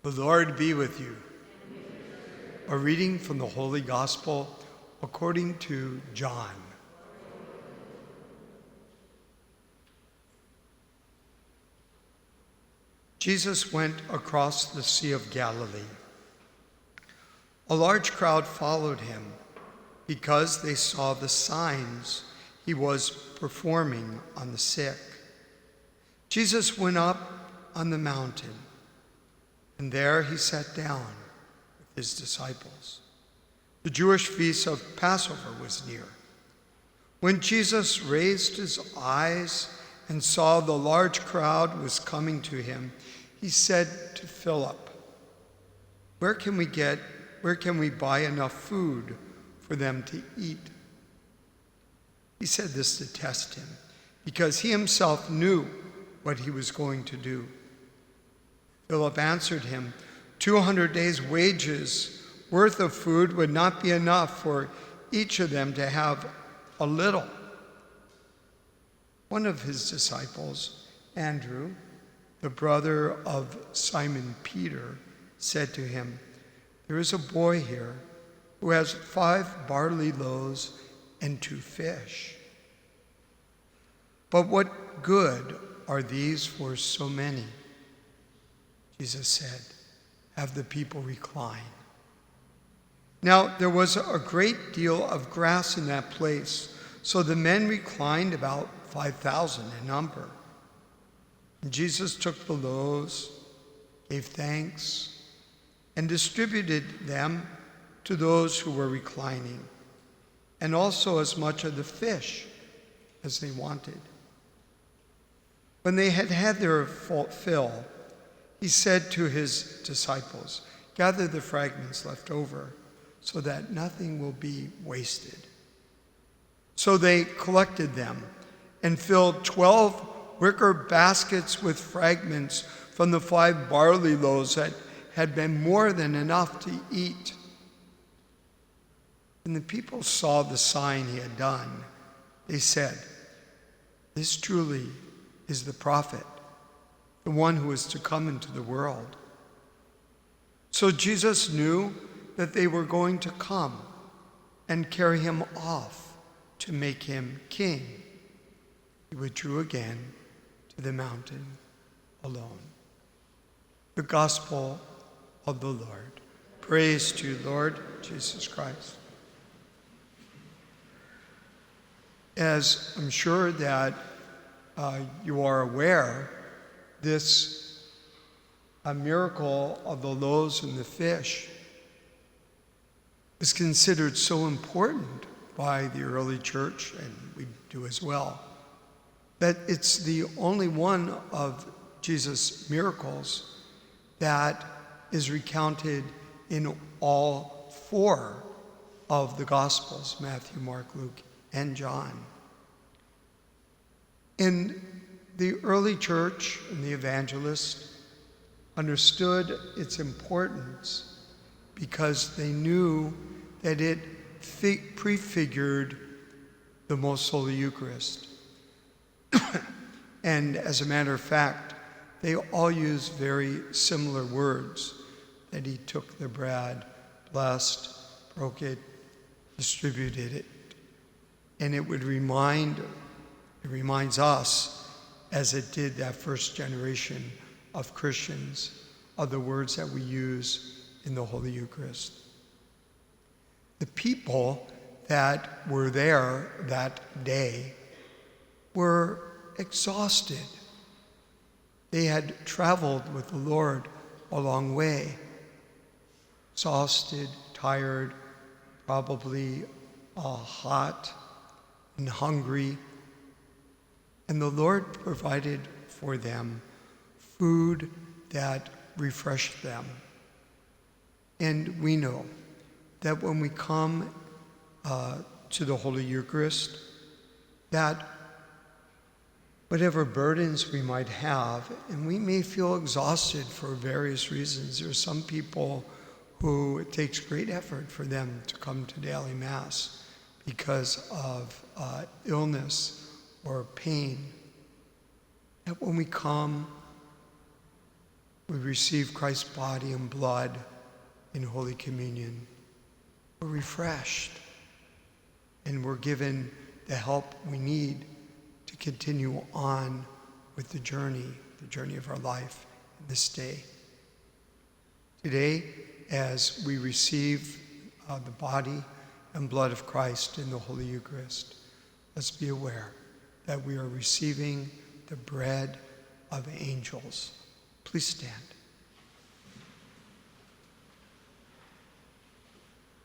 The Lord be with you. A reading from the Holy Gospel according to John. Jesus went across the Sea of Galilee. A large crowd followed him because they saw the signs he was performing on the sick. Jesus went up on the mountain, and there he sat down with his disciples. The Jewish feast of Passover was near. When Jesus raised his eyes and saw the large crowd was coming to him, he said to Philip, Where can we buy enough food for them to eat? He said this to test him, because he himself knew what he was going to do. Philip answered him, 200 days' wages worth of food would not be enough for each of them to have a little. One of his disciples, Andrew, the brother of Simon Peter, said to him, There is a boy here who has 5 barley loaves and 2 fish. But what good are these for so many? Jesus said, Have the people recline. Now there was a great deal of grass in that place, so the men reclined, about 5,000 in number. And Jesus took the loaves, gave thanks, and distributed them to those who were reclining, and also as much of the fish as they wanted. When they had had their fill, he said to his disciples, Gather the fragments left over, so that nothing will be wasted. So they collected them and filled 12 wicker baskets with fragments from the 5 barley loaves that had been more than enough to eat. When the people saw the sign he had done, they said, This truly is the prophet, the one who is to come into the world. So Jesus knew that they were going to come and carry him off to make him king. He withdrew again to the mountain alone. The Gospel of the Lord. Praise to you, Lord Jesus Christ. As I'm sure that you are aware, this miracle of the loaves and the fish is considered so important by the early church, and we do as well, that it's the only one of Jesus' miracles that is recounted in all 4 of the Gospels, Matthew, Mark, Luke, and John. And the early church and the evangelists understood its importance because they knew that it prefigured the Most Holy Eucharist. And as a matter of fact, they all use very similar words, that he took the bread, blessed, broke it, distributed it. And it reminds us, as it did that first generation of Christians, of the words that we use in the Holy Eucharist. The people that were there that day were exhausted. They had traveled with the Lord a long way. Exhausted, tired, probably hot and hungry. And the Lord provided for them food that refreshed them. And we know that when we come to the Holy Eucharist, that whatever burdens we might have, and we may feel exhausted for various reasons. There are some people who it takes great effort for them to come to daily Mass because of illness or pain. That when we come, we receive Christ's body and blood in Holy Communion, we're refreshed and we're given the help we need to continue on with the journey of our life in this day. Today, as we receive the body and blood of Christ in the Holy Eucharist, let's be aware that we are receiving the bread of angels. Please stand.